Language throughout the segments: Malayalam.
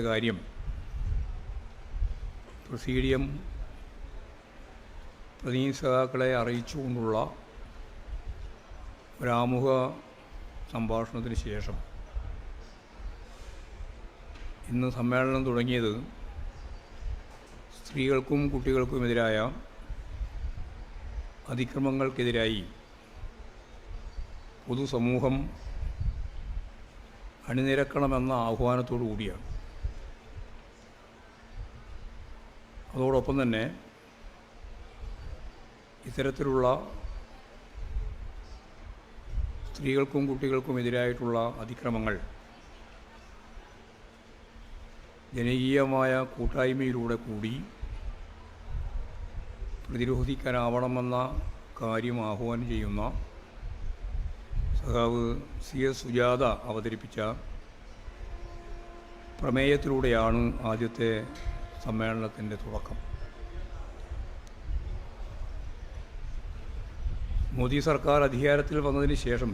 കാര്യം പ്രസീഡിയം പ്രതിനിധി അറിയിച്ചുകൊണ്ടുള്ള ഒരാമുഖ സംഭാഷണത്തിന് ശേഷം ഇന്ന് സമ്മേളനം തുടങ്ങിയത് സ്ത്രീകൾക്കും കുട്ടികൾക്കുമെതിരായ അതിക്രമങ്ങൾക്കെതിരായി പൊതുസമൂഹം അണിനിരക്കണമെന്ന ആഹ്വാനത്തോടു കൂടിയാണ്. അതോടൊപ്പം തന്നെ ഇത്തരത്തിലുള്ള സ്ത്രീകൾക്കും കുട്ടികൾക്കുമെതിരായിട്ടുള്ള അതിക്രമങ്ങൾ ജനകീയമായ കൂട്ടായ്മയിലൂടെ കൂടി പ്രതിരോധിക്കാനാവണമെന്ന കാര്യം ആഹ്വാനം ചെയ്യുന്ന സഖാവ് CS സുജാത അവതരിപ്പിച്ച പ്രമേയത്തിലൂടെയാണ് ആദ്യത്തെ സമ്മേളനത്തിൻ്റെ തുടക്കം. മോദി സർക്കാർ അധികാരത്തിൽ വന്നതിന് ശേഷം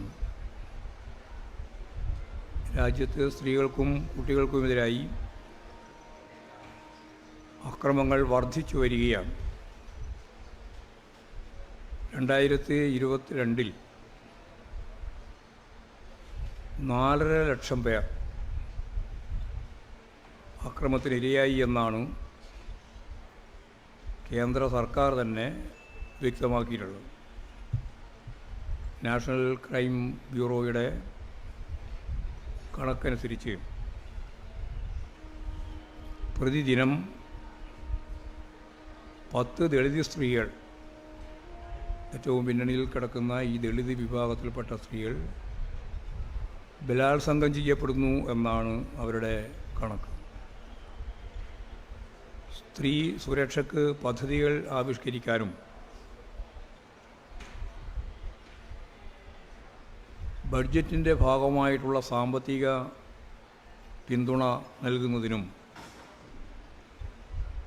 രാജ്യത്ത് സ്ത്രീകൾക്കും കുട്ടികൾക്കുമെതിരായി അക്രമങ്ങൾ വർദ്ധിച്ചു വരികയാണ്. 2022 4.5 ലക്ഷം പേർ അക്രമത്തിനിരയായി എന്നാണ് കേന്ദ്ര സർക്കാർ തന്നെ വ്യക്തമാക്കിയിട്ടുള്ളത്. നാഷണൽ ക്രൈം ബ്യൂറോയുടെ കണക്കനുസരിച്ച് പ്രതിദിനം 10 ദളിത് സ്ത്രീകൾ, ഏറ്റവും പിന്നണിയിൽ കിടക്കുന്ന ഈ ദളിത് വിഭാഗത്തിൽപ്പെട്ട സ്ത്രീകൾ ബലാത്സംഗം ചെയ്യപ്പെടുന്നു എന്നാണ് അവരുടെ കണക്ക്. സ്ത്രീ സുരക്ഷയ്ക്ക് പദ്ധതികൾ ആവിഷ്കരിക്കാനും ബഡ്ജറ്റിൻ്റെ ഭാഗമായിട്ടുള്ള സാമ്പത്തിക പിന്തുണ നൽകുന്നതിനും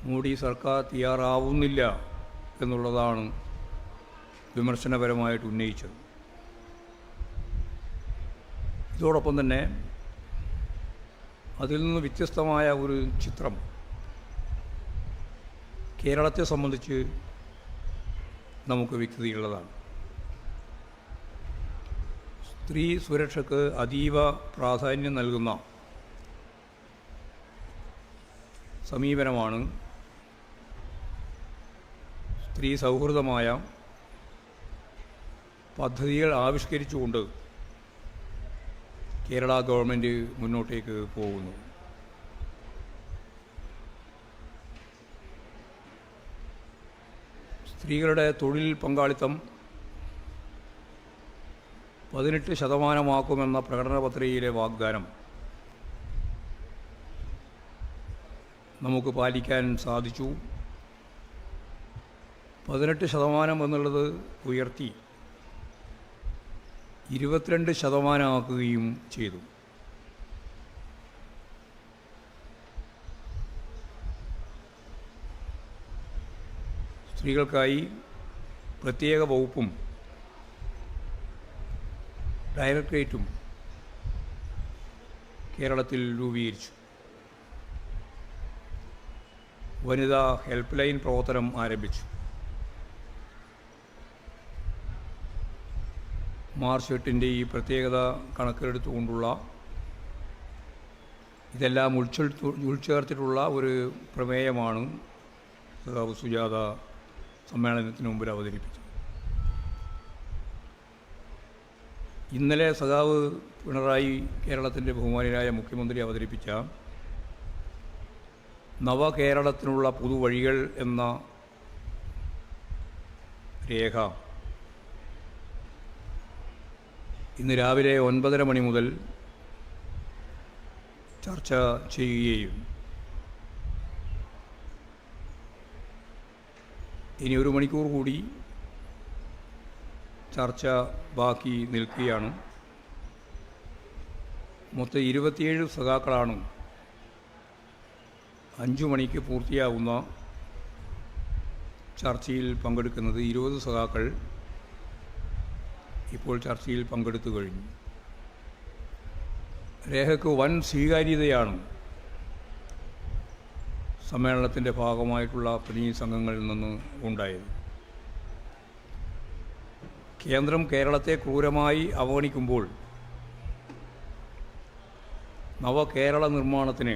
മോഡി സർക്കാർ തയ്യാറാവുന്നില്ല എന്നുള്ളതാണ് വിമർശനപരമായിട്ട് ഉന്നയിച്ചത്. ഇതോടൊപ്പം തന്നെ അതിൽ നിന്ന് വ്യത്യസ്തമായ ഒരു ചിത്രം കേരളത്തെ സംബന്ധിച്ച് നമുക്ക് വ്യക്തതയുള്ളതാണ്. സ്ത്രീ സുരക്ഷയ്ക്ക് അതീവ പ്രാധാന്യം നൽകുന്ന സമീപനമാണ് സ്ത്രീ സൗഹൃദമായ പദ്ധതികൾ ആവിഷ്കരിച്ചുകൊണ്ട് കേരള ഗവൺമെൻറ് മുന്നോട്ടേക്ക് പോകുന്നു. സ്ത്രീകളുടെ തൊഴിൽ പങ്കാളിത്തം 18% പ്രകടന പത്രികയിലെ വാഗ്ദാനം നമുക്ക് പാലിക്കാൻ സാധിച്ചു. 18% എന്നുള്ളത് ഉയർത്തി 22% ആക്കുകയും ചെയ്തു. സ്ത്രീകൾക്കായി പ്രത്യേക വകുപ്പും ഡയറക്ടറേറ്റും കേരളത്തിൽ രൂപീകരിച്ചു. വനിതാ ഹെൽപ്പ് ലൈൻ പ്രവർത്തനം ആരംഭിച്ചു. മാർച്ച് 8 ഈ പ്രത്യേകത കണക്കിലെടുത്തുകൊണ്ടുള്ള ഇതെല്ലാം ഉൾച്ചേർത്തിട്ടുള്ള ഒരു പ്രമേയമാണ് സഖാവ് സുജാത സമ്മേളനത്തിന് മുമ്പിൽ അവതരിപ്പിച്ചത്. ഇന്നലെ സഖാവ് പിണറായി കേരളത്തിൻ്റെ ബഹുമാന്യനായ മുഖ്യമന്ത്രി അവതരിപ്പിച്ച നവകേരളത്തിനുള്ള പുതുവഴികൾ എന്ന രേഖ ഇന്ന് രാവിലെ 9:30 മണി മുതൽ ചർച്ച ചെയ്യുകയും ഇനി 1 മണിക്കൂർ കൂടി ചർച്ച ബാക്കി നിൽക്കുകയാണ്. മൊത്തം 27 സഖാക്കളാണ് 5 മണിക്ക് പൂർത്തിയാവുന്ന ചർച്ചയിൽ പങ്കെടുക്കുന്നത്. 20 സഖാക്കൾ ഇപ്പോൾ ചർച്ചയിൽ പങ്കെടുത്തു കഴിഞ്ഞു. രേഖയ്ക്ക് വൻ സ്വീകാര്യതയാണ് സമ്മേളനത്തിൻ്റെ ഭാഗമായിട്ടുള്ള പ്രതിനിധി സംഘങ്ങളിൽ നിന്ന് ഉണ്ടായത്. കേന്ദ്രം കേരളത്തെ ക്രൂരമായി അവഗണിക്കുമ്പോൾ നവകേരള നിർമ്മാണത്തിന്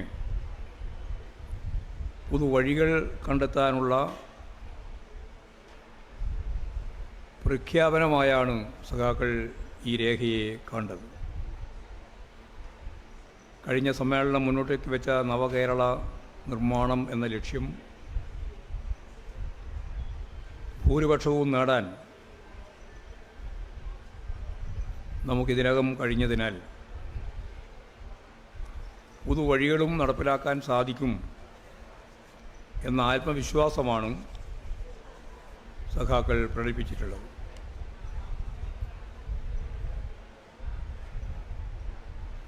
പുതുവഴികൾ കണ്ടെത്താനുള്ള പ്രഖ്യാപനമായാണ് സഖാക്കൾ ഈ രേഖയെ കണ്ടത്. കഴിഞ്ഞ സമ്മേളനം മുന്നോട്ടേക്ക് വെച്ച നവകേരള നിർമ്മാണം എന്ന ലക്ഷ്യം ഭൂരിപക്ഷവും നേടാൻ നമുക്കിതിനകം കഴിഞ്ഞതിനാൽ പുതുവഴികളും നടപ്പിലാക്കാൻ സാധിക്കും എന്ന ആത്മവിശ്വാസമാണ് സഖാക്കൾ പ്രകടിപ്പിച്ചിട്ടുള്ളത്.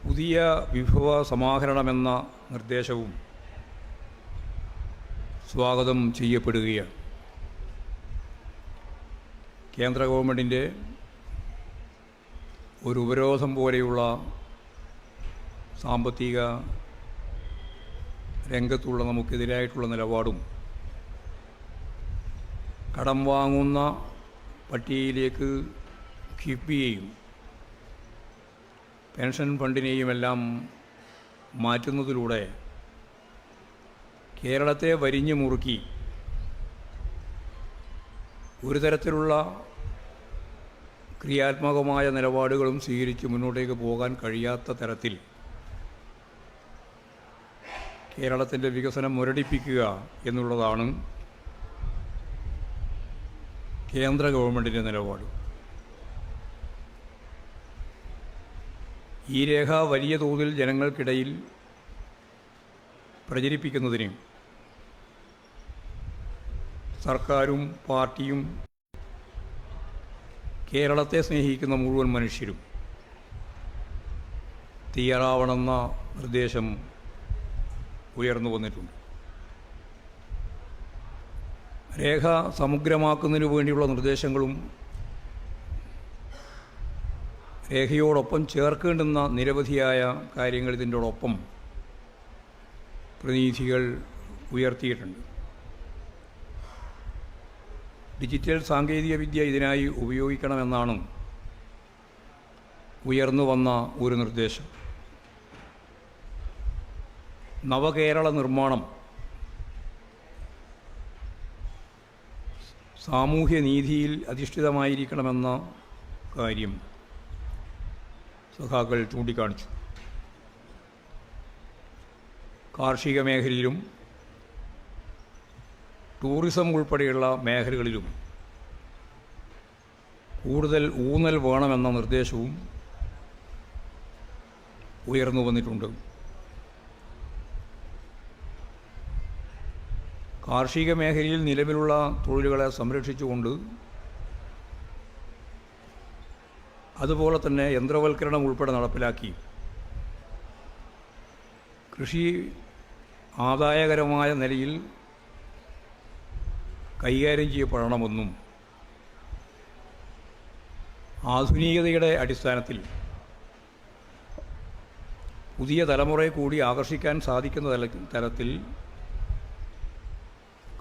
പുതിയ വിഭവ സമാഹരണമെന്ന നിർദ്ദേശവും സ്വാഗതം ചെയ്യപ്പെടുകയാണ്. കേന്ദ്ര ഗവൺമെൻറ്റിൻ്റെ ഒരു ഉപരോധം പോലെയുള്ള സാമ്പത്തിക രംഗത്തുള്ള നമുക്കെതിരായിട്ടുള്ള നിലപാടും കടം വാങ്ങുന്ന പട്ടികയിലേക്ക് കിഫ്ബിയെയും പെൻഷൻ ഫണ്ടിനെയുമെല്ലാം മാറ്റുന്നതിലൂടെ കേരളത്തെ വരിഞ്ഞു മുറുക്കി ഒരു തരത്തിലുള്ള ക്രിയാത്മകമായ നിലപാടുകളും സ്വീകരിച്ച് മുന്നോട്ടേക്ക് പോകാൻ കഴിയാത്ത തരത്തിൽ കേരളത്തിൻ്റെ വികസനം മുരടിപ്പിക്കുക എന്നുള്ളതാണ് കേന്ദ്ര ഗവൺമെൻറ്റിൻ്റെ നിലപാട്. ഈ രേഖ വലിയ തോതിൽ ജനങ്ങൾക്കിടയിൽ പ്രചരിപ്പിക്കുന്നതിന് സർക്കാരും പാർട്ടിയും കേരളത്തെ സ്നേഹിക്കുന്ന മുഴുവൻ മനുഷ്യരും തയ്യാറാവണമെന്ന നിർദ്ദേശം ഉയർന്നു വന്നിട്ടുണ്ട്. രേഖ സമഗ്രമാക്കുന്നതിനു വേണ്ടിയുള്ള നിർദ്ദേശങ്ങളും രേഖയോടൊപ്പം ചേർക്കേണ്ടുന്ന നിരവധിയായ കാര്യങ്ങൾ ഇതിൻ്റെയോടൊപ്പം പ്രതിനിധികൾ ഉയർത്തിയിട്ടുണ്ട്. ഡിജിറ്റൽ സാങ്കേതികവിദ്യ ഇതിനായി ഉപയോഗിക്കണമെന്നാണ് ഉയർന്നു വന്ന ഒരു നിർദ്ദേശം. നവകേരള നിർമ്മാണം സാമൂഹ്യനീതിയിൽ അധിഷ്ഠിതമായിരിക്കണമെന്ന കാര്യം സഖാക്കൾ ചൂണ്ടിക്കാണിച്ചു. കാർഷിക മേഖലയിലും ടൂറിസം ഉൾപ്പെടെയുള്ള മേഖലകളിലും കൂടുതൽ ഊന്നൽ വേണമെന്ന നിർദ്ദേശവും ഉയർന്നു വന്നിട്ടുണ്ട്. കാർഷിക മേഖലയിൽ നിലവിലുള്ള തൊഴിലുകളെ സംരക്ഷിച്ചുകൊണ്ട് അതുപോലെ തന്നെ യന്ത്രവൽക്കരണം ഉൾപ്പെടെ നടപ്പിലാക്കി കൃഷി ആദായകരമായ നിലയിൽ കൈകാര്യം ചെയ്യപ്പെടണമെന്നും ആധുനികതയുടെ അടിസ്ഥാനത്തിൽ പുതിയ തലമുറയെ കൂടി ആകർഷിക്കാൻ സാധിക്കുന്ന തരത്തിൽ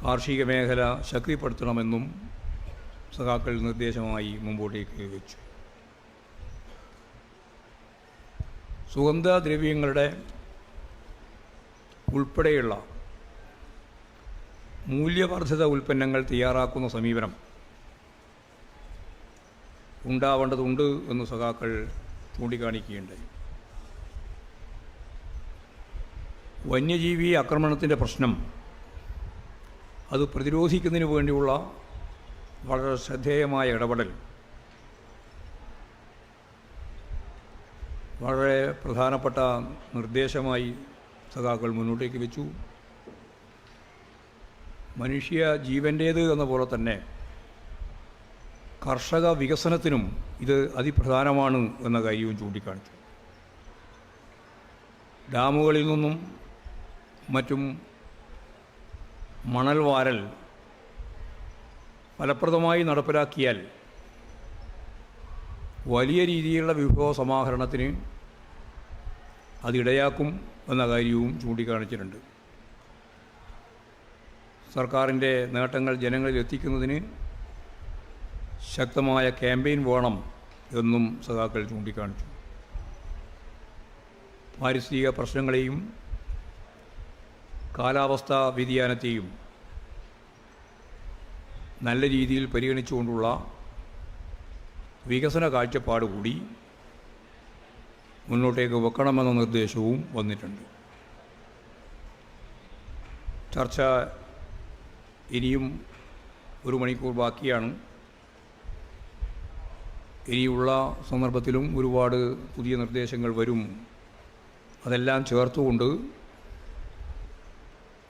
കാർഷിക മേഖല ശക്തിപ്പെടുത്തണമെന്നും സഖാക്കൾ നിർദ്ദേശമായി മുമ്പോട്ടേക്ക് വെച്ചു. സുഗന്ധദ്രവ്യങ്ങളുടെ ഉൾപ്പെടെയുള്ള മൂല്യവർദ്ധിത ഉൽപ്പന്നങ്ങൾ തയ്യാറാക്കുന്ന സമീപനം ഉണ്ടാവേണ്ടതുണ്ട് എന്ന് സഖാക്കൾ ചൂണ്ടിക്കാണിക്കുകയുണ്ടായി. വന്യജീവി ആക്രമണത്തിൻ്റെ പ്രശ്നം അത് പ്രതിരോധിക്കുന്നതിന് വേണ്ടിയുള്ള വളരെ ശ്രദ്ധേയമായ ഇടപെടൽ വളരെ പ്രധാനപ്പെട്ട നിർദ്ദേശമായി സഖാക്കൾ മുന്നോട്ടേക്ക് വെച്ചു. മനുഷ്യ ജീവൻ്റേത് എന്ന പോലെ തന്നെ കർഷക വികസനത്തിനും ഇത് അതിപ്രധാനമാണ് എന്ന കാര്യവും ചൂണ്ടിക്കാണിച്ചു. ഡാമുകളിൽ നിന്നും മറ്റും മണൽ വാരൽ ഫലപ്രദമായി നടപ്പിലാക്കിയാൽ വലിയ രീതിയിലുള്ള വിഭവ സമാഹരണത്തിന് അതിടയാക്കും എന്ന കാര്യവും ചൂണ്ടിക്കാണിച്ചിട്ടുണ്ട്. സർക്കാരിൻ്റെ നേട്ടങ്ങൾ ജനങ്ങളിൽ എത്തിക്കുന്നതിന് ശക്തമായ ക്യാമ്പയിൻ വേണം എന്നും സഖാക്കൾ ചൂണ്ടിക്കാണിച്ചു. പാരിസ്ഥിതിക പ്രശ്നങ്ങളെയും കാലാവസ്ഥാ വ്യതിയാനത്തെയും നല്ല രീതിയിൽ പരിഗണിച്ചുകൊണ്ടുള്ള വികസന കാഴ്ചപ്പാട് കൂടി മുന്നോട്ടേക്ക് വെക്കണമെന്ന നിർദ്ദേശവും വന്നിട്ടുണ്ട്. ചർച്ച ഇനിയും 1 മണിക്കൂർ ബാക്കിയാണ്. ഇനിയുള്ള സന്ദർഭത്തിലും ഒരുപാട് പുതിയ നിർദ്ദേശങ്ങൾ വരും. അതെല്ലാം ചേർത്തുകൊണ്ട്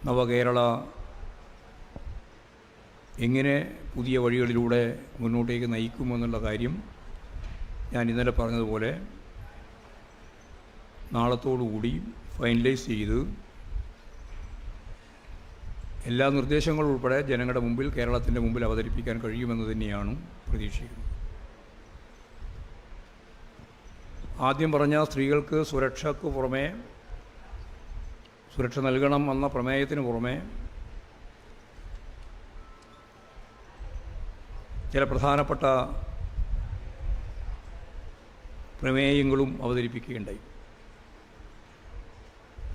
നവകേരള എങ്ങനെ പുതിയ വഴികളിലൂടെ മുന്നോട്ടേക്ക് നയിക്കുമെന്നുള്ള കാര്യം ഞാൻ ഇന്നലെ പറഞ്ഞതുപോലെ നാളത്തോടുകൂടി ഫൈനലൈസ് ചെയ്ത് എല്ലാ നിർദ്ദേശങ്ങളും ഉൾപ്പെടെ ജനങ്ങളുടെ മുമ്പിൽ, കേരളത്തിൻ്റെ മുമ്പിൽ അവതരിപ്പിക്കാൻ കഴിയുമെന്ന് തന്നെയാണ് പ്രതീക്ഷിക്കുന്നത്. ആദ്യം പറഞ്ഞ സ്ത്രീകൾക്ക് സുരക്ഷയ്ക്ക് പുറമേ, സുരക്ഷ നൽകണം എന്ന പ്രമേയത്തിന് പുറമേ ചില പ്രധാനപ്പെട്ട പ്രമേയങ്ങളും അവതരിപ്പിക്കുകയുണ്ടായി.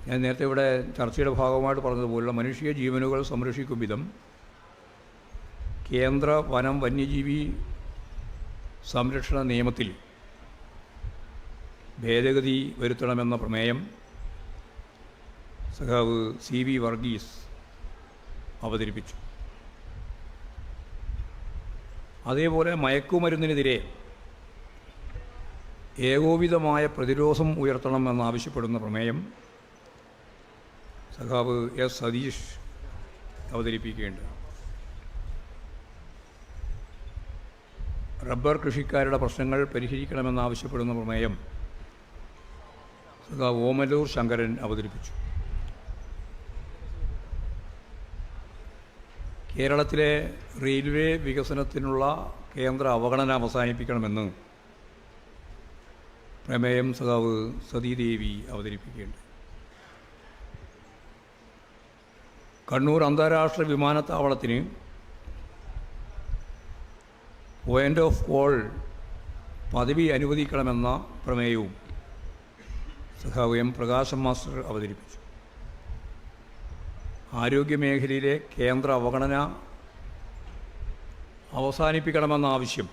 ഞാൻ നേരത്തെ ഇവിടെ ചർച്ചയുടെ ഭാഗമായിട്ട് പറഞ്ഞതുപോലുള്ള മനുഷ്യ ജീവനുകൾ സംരക്ഷിക്കും വിധം കേന്ദ്ര വനം വന്യജീവി സംരക്ഷണ നിയമത്തിൽ ഭേദഗതി വരുത്തണമെന്ന പ്രമേയം സഖാവ് CB വർഗീസ് അവതരിപ്പിച്ചു. അതേപോലെ മയക്കുമരുന്നിനെതിരെ ഏകോപിതമായ പ്രതിരോധം ഉയർത്തണമെന്നാവശ്യപ്പെടുന്ന പ്രമേയം സഖാവ് S. സതീഷ് അവതരിപ്പിക്കുകയുണ്ട്. റബ്ബർ കൃഷിക്കാരുടെ പ്രശ്നങ്ങൾ പരിഹരിക്കണമെന്നാവശ്യപ്പെടുന്ന പ്രമേയം സഖാവ് ഓമലൂർ ശങ്കരൻ അവതരിപ്പിച്ചു. കേരളത്തിലെ റെയിൽവേ വികസനത്തിനുള്ള കേന്ദ്ര അവഗണന അവസാനിപ്പിക്കണമെന്ന് പ്രമേയം സഖാവ് സതീദേവി അവതരിപ്പിക്കുകയുണ്ട്. കണ്ണൂർ അന്താരാഷ്ട്ര വിമാനത്താവളത്തിന് പോയിൻ്റ് ഓഫ് കോൾ പദവി അനുവദിക്കണമെന്ന പ്രമേയവും സഖാവ് M. പ്രകാശം മാസ്റ്റർ അവതരിപ്പിച്ചു. ആരോഗ്യമേഖലയിലെ കേന്ദ്ര അവഗണന അവസാനിപ്പിക്കണമെന്ന ആവശ്യം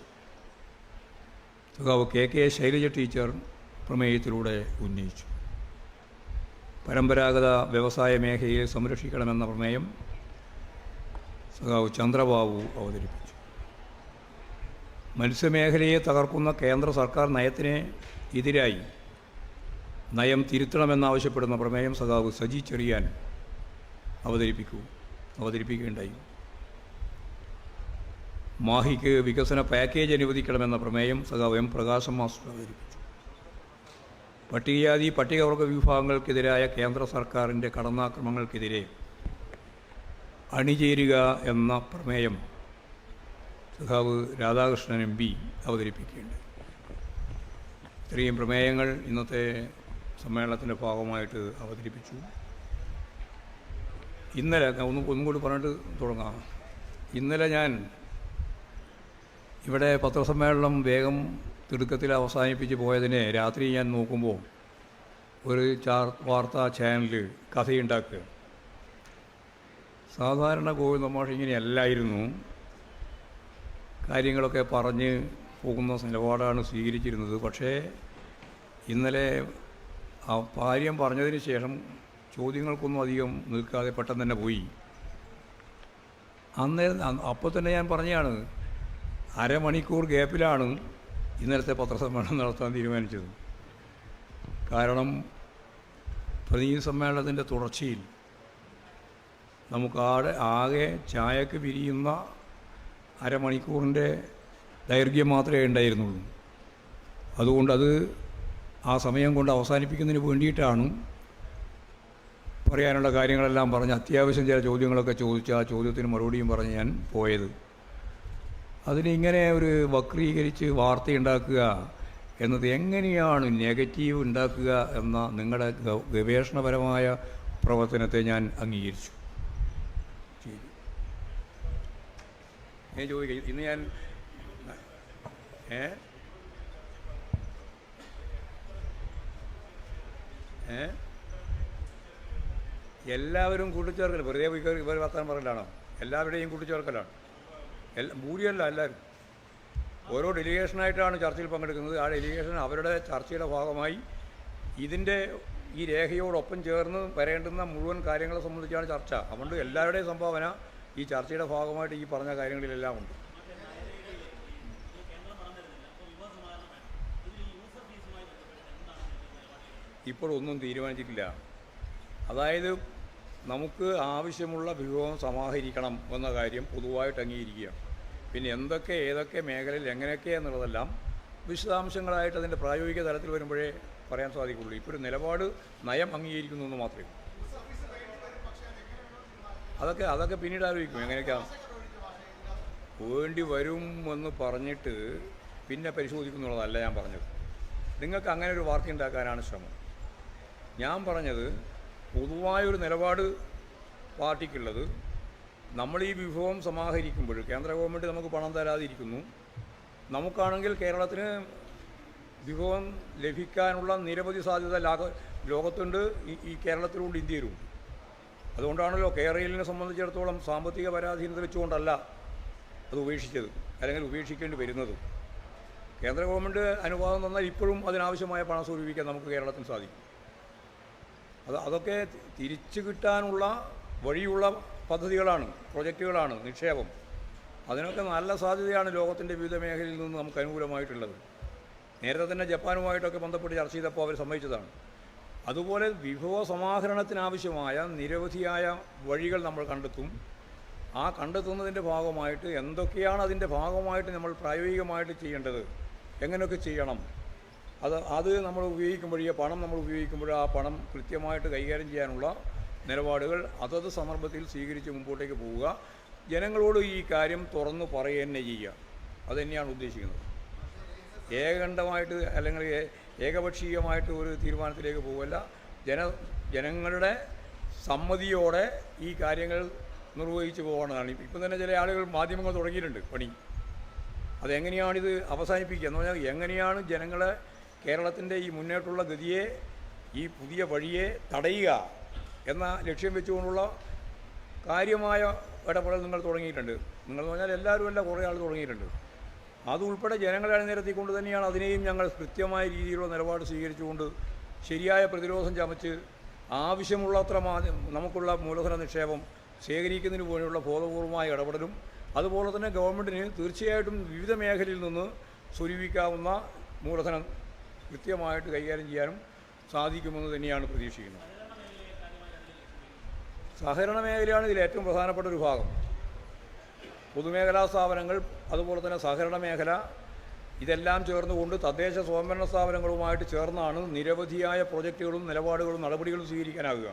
സഖാവ് KK ശൈലജ ടീച്ചർ പ്രമേയത്തിലൂടെ ഉന്നയിച്ചു. പരമ്പരാഗത വ്യവസായ മേഖലയെ സംരക്ഷിക്കണമെന്ന പ്രമേയം സഖാവ് ചന്ദ്രബാബു അവതരിപ്പിച്ചു. മത്സ്യമേഖലയെ തകർക്കുന്ന കേന്ദ്ര സർക്കാർ നയത്തിന് എതിരായി നയം തിരുത്തണമെന്നാവശ്യപ്പെടുന്ന പ്രമേയം സഖാവ് സജി ചെറിയാൻ അവതരിപ്പിക്കുകയുണ്ടായി. മാഹിക്ക് വികസന പാക്കേജ് അനുവദിക്കണമെന്ന പ്രമേയം സഖാവ് M. പ്രകാശം മാസ്റ്റർ അവതരിപ്പിച്ചു. പട്ടികജാതി പട്ടികവർഗ വിഭാഗങ്ങൾക്കെതിരായ കേന്ദ്ര സർക്കാരിൻ്റെ കടന്നാക്രമങ്ങൾക്കെതിരെ അണിചേരുക എന്ന പ്രമേയം സഖാവ് രാധാകൃഷ്ണൻ MP അവതരിപ്പിക്കുകയുണ്ടായി. ഇത്രയും പ്രമേയങ്ങൾ ഇന്നത്തെ സമ്മേളനത്തിൻ്റെ ഭാഗമായിട്ട് അവതരിപ്പിച്ചു. ഇന്നലെ ഒന്നും കൂടി പറഞ്ഞിട്ട് തുടങ്ങാം. ഇന്നലെ ഞാൻ ഇവിടെ പത്രസമ്മേളനം വേഗം തിടുക്കത്തിൽ അവസാനിപ്പിച്ച് പോയതിനെ രാത്രി ഞാൻ നോക്കുമ്പോൾ ഒരു വാർത്താ ചാനൽ കഥയുണ്ടാക്കുക. സാധാരണ ഗോവിന്ദ മാഷ് ഇങ്ങനെയല്ലായിരുന്നു, കാര്യങ്ങളൊക്കെ പറഞ്ഞ് പോകുന്ന നിലപാടാണ് സ്വീകരിച്ചിരുന്നത്. പക്ഷേ ഇന്നലെ ആ കാര്യം പറഞ്ഞതിന് ശേഷം ചോദ്യങ്ങൾക്കൊന്നും അധികം നിൽക്കാതെ പെട്ടെന്ന് തന്നെ പോയി. അപ്പോൾ തന്നെ ഞാൻ പറഞ്ഞതാണ്, അരമണിക്കൂർ ഗ്യാപ്പിലാണ് ഇന്നലത്തെ പത്രസമ്മേളനം നടത്താൻ തീരുമാനിച്ചത്. കാരണം പ്രതിനിധി സമ്മേളനത്തിൻ്റെ തുടർച്ചയിൽ ആകെ ചായക്ക് പിരിയുന്ന അരമണിക്കൂറിൻ്റെ ദൈർഘ്യം മാത്രമേ ഉണ്ടായിരുന്നുള്ളൂ. അതുകൊണ്ട് ആ സമയം കൊണ്ട് അവസാനിപ്പിക്കുന്നതിന് വേണ്ടിയിട്ടാണ് പറയാനുള്ള കാര്യങ്ങളെല്ലാം പറഞ്ഞ് അത്യാവശ്യം ചില ചോദ്യങ്ങളൊക്കെ ചോദിച്ച് ആ ചോദ്യത്തിന് മറുപടിയും പറഞ്ഞ് ഞാൻ പോയത്. അതിനിങ്ങനെ ഒരു വക്രീകരിച്ച് വാർത്തയുണ്ടാക്കുക എന്നത് എങ്ങനെയാണ് നെഗറ്റീവ് ഉണ്ടാക്കുക എന്ന നിങ്ങളുടെ ഗവേഷണപരമായ പ്രവർത്തനത്തെ ഞാൻ അംഗീകരിച്ചു. ഞാൻ ചോദിക്കാം, ഇന്ന് ഞാൻ ഏ ഏ എല്ലാവരും കൂട്ടിച്ചേർക്കൽ വെറുതെ ഇവർ വർത്താനം പറയലാണോ? എല്ലാവരുടെയും കൂട്ടിച്ചേർക്കലാണ്. ഭൂരിയല്ല, എല്ലാവരും ഓരോ ഡെലിഗേഷനായിട്ടാണ് ചർച്ചയിൽ പങ്കെടുക്കുന്നത്. ആ ഡെലിഗേഷൻ അവരുടെ ചർച്ചയുടെ ഭാഗമായി ഇതിൻ്റെ ഈ രേഖയോടൊപ്പം ചേർന്ന് വരേണ്ടുന്ന മുഴുവൻ കാര്യങ്ങളെ സംബന്ധിച്ചാണ് ചർച്ച. അതുകൊണ്ട് എല്ലാവരുടെയും സംഭാവന ഈ ചർച്ചയുടെ ഭാഗമായിട്ട് ഈ പറഞ്ഞ കാര്യങ്ങളിലെല്ലാം ഉണ്ട്. ഇപ്പോഴൊന്നും തീരുമാനിച്ചിട്ടില്ല. അതായത് നമുക്ക് ആവശ്യമുള്ള വിഭവം സമാഹരിക്കണം എന്ന കാര്യം പൊതുവായിട്ട് അംഗീകരിക്കുകയാണ്. പിന്നെ എന്തൊക്കെ ഏതൊക്കെ മേഖലയിൽ എങ്ങനെയൊക്കെ എന്നുള്ളതെല്ലാം വിശദാംശങ്ങളായിട്ട് അതിൻ്റെ പ്രായോഗിക തലത്തിൽ വരുമ്പോഴേ പറയാൻ സാധിക്കുള്ളൂ. ഇപ്പോൾ ഒരു നിലപാട് നയം അംഗീകരിക്കുന്നു എന്ന് മാത്രമേ. അതൊക്കെ പിന്നീട് ആലോചിക്കും എങ്ങനെയൊക്കെയാണ് വേണ്ടി വരും എന്ന് പറഞ്ഞിട്ട് പിന്നെ പരിശോധിക്കുന്നുള്ളതല്ല ഞാൻ പറഞ്ഞത്. നിങ്ങൾക്ക് അങ്ങനെ ഒരു വാർത്ത ഉണ്ടാക്കാനാണ് ശ്രമം. ഞാൻ പറഞ്ഞത് പൊതുവായൊരു നിലപാട് പാർട്ടിക്കുള്ളത്, നമ്മൾ ഈ വിഭവം സമാഹരിക്കുമ്പോൾ കേന്ദ്ര ഗവൺമെൻറ് നമുക്ക് പണം തരാതിരിക്കുന്നു. നമുക്കാണെങ്കിൽ കേരളത്തിന് വിഭവം ലഭിക്കാനുള്ള നിരവധി സാധ്യത ലോകത്തുണ്ട്, ഈ കേരളത്തിലുണ്ട്, ഇന്ത്യയിലുണ്ട്. അതുകൊണ്ടാണല്ലോ കേരളീയനെ സംബന്ധിച്ചിടത്തോളം സാമ്പത്തിക പരാധീനത വെച്ചുകൊണ്ടല്ല അത് ഉപേക്ഷിച്ചത്, അല്ലെങ്കിൽ ഉപേക്ഷിക്കേണ്ടി വരുന്നത്. കേന്ദ്ര ഗവൺമെൻറ് അനുവാദം തന്നാൽ ഇപ്പോഴും അതിനാവശ്യമായ പണം സ്വരൂപിക്കാൻ നമുക്ക് കേരളത്തിന് സാധിക്കും. അതൊക്കെ തിരിച്ചു കിട്ടാനുള്ള വഴിയുള്ള പദ്ധതികളാണ്, പ്രൊജക്റ്റുകളാണ്, നിക്ഷേപം. അതിനൊക്കെ നല്ല സാധ്യതയാണ് ലോകത്തിൻ്റെ വിവിധ മേഖലയിൽ നിന്ന് നമുക്ക് അനുകൂലമായിട്ടുള്ളത്. നേരത്തെ തന്നെ ജപ്പാനുമായിട്ടൊക്കെ ബന്ധപ്പെട്ട് ചർച്ച ചെയ്തപ്പോൾ അവർ സമ്മതിച്ചതാണ്. അതുപോലെ വിഭവ സമാഹരണത്തിനാവശ്യമായ നിരവധിയായ വഴികൾ നമ്മൾ കണ്ടെത്തും. ആ കണ്ടെത്തുന്നതിൻ്റെ ഭാഗമായിട്ട് എന്തൊക്കെയാണ് അതിൻ്റെ ഭാഗമായിട്ട് നമ്മൾ പ്രായോഗികമായിട്ട് ചെയ്യേണ്ടത്, എങ്ങനെയൊക്കെ ചെയ്യണം, അത് നമ്മൾ ഉപയോഗിക്കുമ്പോൾ, ഈ പണം നമ്മൾ ഉപയോഗിക്കുമ്പോൾ ആ പണം കൃത്യമായിട്ട് കൈകാര്യം ചെയ്യാനുള്ള നിലപാടുകൾ അതത് സന്ദർഭത്തിൽ സ്വീകരിച്ച് മുമ്പോട്ടേക്ക് പോവുക. ജനങ്ങളോട് ഈ കാര്യം തുറന്നു പറയുക തന്നെ ചെയ്യുക. അതുതന്നെയാണ് ഉദ്ദേശിക്കുന്നത്. ഏകകണ്ഠമായിട്ട് അല്ലെങ്കിൽ ഏകപക്ഷീയമായിട്ട് ഒരു തീരുമാനത്തിലേക്ക് പോവുകയല്ല. ജനങ്ങളുടെ സമ്മതിയോടെ ഈ കാര്യങ്ങൾ നിർവഹിച്ചു പോകണമെന്നാണ്. ഇപ്പം തന്നെ ചില ആളുകൾ മാധ്യമങ്ങൾ തുടങ്ങിയിട്ടുണ്ട് പണി. അതെങ്ങനെയാണിത് അവസാനിപ്പിക്കുക എന്ന് പറഞ്ഞാൽ, എങ്ങനെയാണ് ജനങ്ങളെ കേരളത്തിൻ്റെ ഈ മുന്നോട്ടുള്ള ഗതിയെ, ഈ പുതിയ വഴിയെ തടയുക എന്ന ലക്ഷ്യം വെച്ചുകൊണ്ടുള്ള കാര്യമായ ഇടപെടൽ നിങ്ങൾ തുടങ്ങിയിട്ടുണ്ട്. നിങ്ങളെന്ന് പറഞ്ഞാൽ എല്ലാവരുമല്ല, കുറേ ആൾ തുടങ്ങിയിട്ടുണ്ട്. അതുൾപ്പെടെ ജനങ്ങളെ അണിനിരത്തിക്കൊണ്ട് തന്നെയാണ് അതിനെയും ഞങ്ങൾ കൃത്യമായ രീതിയിലുള്ള നിലപാട് സ്വീകരിച്ചുകൊണ്ട് ശരിയായ പ്രതിരോധം ചമച്ച് ആവശ്യമുള്ളത്ര നമുക്കുള്ള മൂലധന നിക്ഷേപം ശേഖരിക്കുന്നതിന് വേണ്ടിയുള്ള ബോധപൂർവമായ ഇടപെടലും, അതുപോലെ തന്നെ ഗവൺമെൻറ്റിന് തീർച്ചയായിട്ടും വിവിധ മേഖലയിൽ നിന്ന് സ്വരൂപിക്കാവുന്ന മൂലധനം കൃത്യമായിട്ട് കൈകാര്യം ചെയ്യാനും സാധിക്കുമെന്ന് തന്നെയാണ് പ്രതീക്ഷിക്കുന്നത്. സഹകരണ മേഖലയാണ് ഇതിൽ ഏറ്റവും പ്രധാനപ്പെട്ട ഒരു ഭാഗം. പൊതുമേഖലാ സ്ഥാപനങ്ങൾ, അതുപോലെ തന്നെ സഹകരണ മേഖല, ഇതെല്ലാം ചേർന്നുകൊണ്ട് തദ്ദേശ സ്വയംഭരണ സ്ഥാപനങ്ങളുമായിട്ട് ചേർന്നാണ് നിരവധിയായ പ്രൊജക്റ്റുകളും നിലപാടുകളും നടപടികളും സ്വീകരിക്കാനാകുക.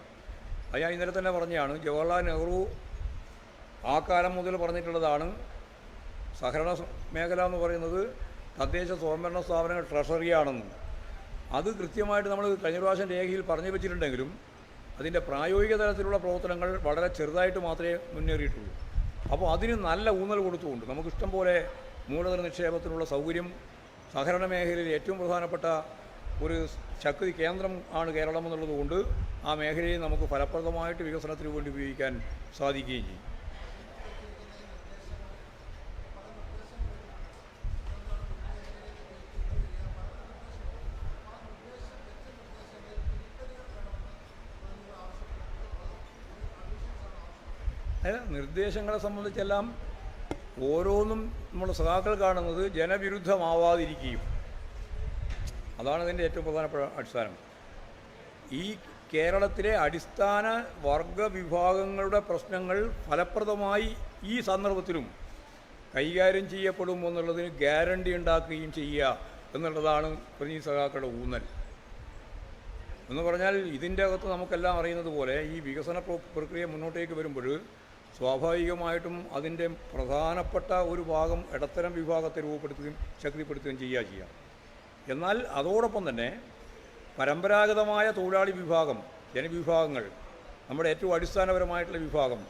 അത് ഞാൻ ഇന്നലെ തന്നെ പറഞ്ഞതാണ്. ജവഹർലാൽ നെഹ്റു ആ കാലം മുതൽ പറഞ്ഞിട്ടുള്ളതാണ്. സഹകരണ മേഖല എന്ന് പറയുന്നത് തദ്ദേശ സ്വയംഭരണ സ്ഥാപനങ്ങൾ ട്രഷറിയാണെന്ന്. അത് കൃത്യമായിട്ട് നമ്മൾ കഴിഞ്ഞ പ്രാവശ്യം രേഖയിൽ പറഞ്ഞു വെച്ചിട്ടുണ്ടെങ്കിലും അതിൻ്റെ പ്രായോഗിക തലത്തിലുള്ള പ്രവർത്തനങ്ങൾ വളരെ ചെറുതായിട്ട് മാത്രമേ മുന്നേറിയിട്ടുള്ളൂ. അപ്പോൾ അതിന് നല്ല ഊന്നൽ കൊടുത്തുകൊണ്ട് നമുക്കിഷ്ടം പോലെ മൂലധന നിക്ഷേപത്തിനുള്ള സൗകര്യം, സഹകരണ മേഖലയിൽ ഏറ്റവും പ്രധാനപ്പെട്ട ഒരു ശക്തി കേന്ദ്രം ആണ് കേരളം എന്നുള്ളതുകൊണ്ട് ആ മേഖലയെ നമുക്ക് ഫലപ്രദമായിട്ട് വികസനത്തിന് വേണ്ടി ഉപയോഗിക്കാൻ സാധിക്കുകയും ചെയ്യും. നിർദ്ദേശങ്ങളെ സംബന്ധിച്ചെല്ലാം ഓരോന്നും നമ്മൾ സഖാക്കൾ കാണുന്നത് ജനവിരുദ്ധമാവാതിരിക്കുകയും, അതാണ് ഇതിൻ്റെ ഏറ്റവും പ്രധാനപ്പെട്ട അടിസ്ഥാനം. ഈ കേരളത്തിലെ അടിസ്ഥാന വർഗ വിഭാഗങ്ങളുടെ പ്രശ്നങ്ങൾ ഫലപ്രദമായി ഈ സന്ദർഭത്തിലും കൈകാര്യം ചെയ്യപ്പെടുമെന്നുള്ളതിന് ഗ്യാരണ്ടി ഉണ്ടാക്കുകയും ചെയ്യുക എന്നുള്ളതാണ് പ്രതിനിധി സഖാക്കളുടെ ഊന്നൽ. എന്ന് പറഞ്ഞാൽ ഇതിൻ്റെ അകത്ത് നമുക്കെല്ലാം അറിയുന്നത് പോലെ ഈ വികസന പ്രക്രിയ മുന്നോട്ടേക്ക് വരുമ്പോൾ സ്വാഭാവികമായിട്ടും അതിൻ്റെ പ്രധാനപ്പെട്ട ഒരു ഭാഗം ഇടത്തരം വിഭാഗത്തെ രൂപപ്പെടുത്തുകയും ശക്തിപ്പെടുത്തുകയും ചെയ്യുക. എന്നാൽ അതോടൊപ്പം തന്നെ പരമ്പരാഗതമായ തൊഴിലാളി വിഭാഗം, ജനവിഭാഗങ്ങൾ, നമ്മുടെ ഏറ്റവും അടിസ്ഥാനപരമായിട്ടുള്ള വിഭാഗം,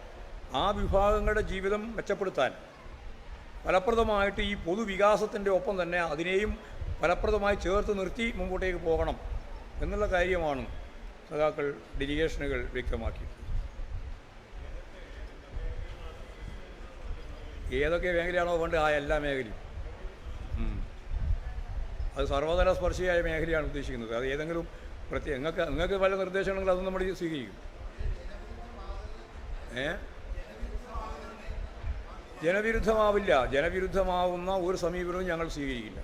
ആ വിഭാഗങ്ങളുടെ ജീവിതം മെച്ചപ്പെടുത്താൻ, ഫലപ്രദമായിട്ട് ഈ പൊതുവികാസത്തിൻ്റെ ഒപ്പം തന്നെ അതിനെയും ഫലപ്രദമായി ചേർത്ത് നിർത്തി മുമ്പോട്ടേക്ക് പോകണം എന്നുള്ള കാര്യമാണ് സഖാക്കൾ ഡെലിഗേഷനുകൾ വ്യക്തമാക്കിയത്. ഏതൊക്കെ മേഖലയാണോ വേണ്ടത് ആ എല്ലാ മേഖലയും, അത് സർവ്വതല സ്പർശിയായ മേഖലയാണ് ഉദ്ദേശിക്കുന്നത്. അത് ഏതെങ്കിലും നിങ്ങൾക്ക് പല നിർദ്ദേശങ്ങളുണ്ടെങ്കിൽ അത് നമ്മൾ സ്വീകരിക്കും. ജനവിരുദ്ധമാവില്ല. ജനവിരുദ്ധമാവുന്ന ഒരു സമീപനവും ഞങ്ങൾ സ്വീകരിക്കില്ല.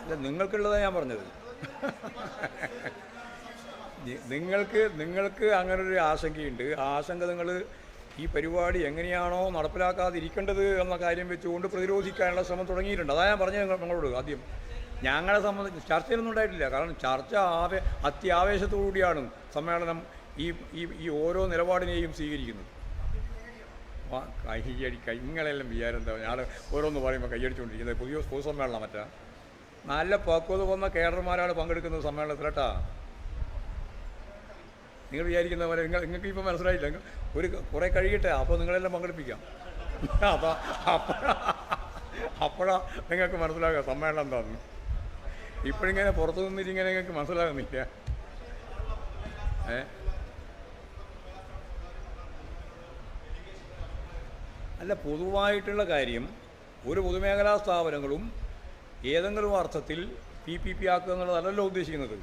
അല്ല, നിങ്ങൾക്കുള്ളതാണ് ഞാൻ പറഞ്ഞത്. നിങ്ങൾക്ക് അങ്ങനൊരു ആശങ്കയുണ്ട്. ആ ആശങ്ക നിങ്ങൾ ഈ പരിപാടി എങ്ങനെയാണോ നടപ്പിലാക്കാതിരിക്കേണ്ടത് എന്ന കാര്യം വെച്ചുകൊണ്ട് പ്രതിരോധിക്കാനുള്ള ശ്രമം തുടങ്ങിയിട്ടുണ്ട്. അതാ ഞാൻ പറഞ്ഞത് നിങ്ങളോട്. ആദ്യം ഞങ്ങളെ സംബന്ധിച്ച് ചർച്ചയിലൊന്നും ഉണ്ടായിട്ടില്ല. കാരണം ചർച്ച അത്യാവേശത്തോടുകൂടിയാണ് സമ്മേളനം ഈ ഓരോ നിലപാടിനെയും സ്വീകരിക്കുന്നത്. നിങ്ങളെല്ലാം വിചാരം എന്താ, ഞാൻ ഓരോന്ന് പറയുമ്പോൾ കൈയടിച്ചുകൊണ്ടിരിക്കുന്നത് പൊതുസമ്മേളനം മറ്റാ. നല്ല പക്വത വന്ന കേഡർമാരാണ് പങ്കെടുക്കുന്നത് സമ്മേളനത്തിലട്ടാ. നിങ്ങൾ വിചാരിക്കുന്ന പോലെ നിങ്ങൾക്ക് ഇപ്പോൾ മനസ്സിലായില്ല. ഒരു കുറേ കഴിയട്ടെ, അപ്പോൾ നിങ്ങളെല്ലാം പങ്കെടുപ്പിക്കാം. അപ്പോഴാ നിങ്ങൾക്ക് മനസ്സിലാക്കുക സമ്മേളനം എന്താണെന്ന്. ഇപ്പോഴിങ്ങനെ പുറത്തു നിന്നിരിങ്ങനെ നിങ്ങൾക്ക് മനസ്സിലാകുന്നില്ല. അല്ല, പൊതുവായിട്ടുള്ള കാര്യം ഒരു പൊതുമേഖലാ സ്ഥാപനങ്ങളും ഏതെങ്കിലും അർത്ഥത്തിൽ PPP ആക്കുക എന്നുള്ളതല്ലല്ലോ ഉദ്ദേശിക്കുന്നത്.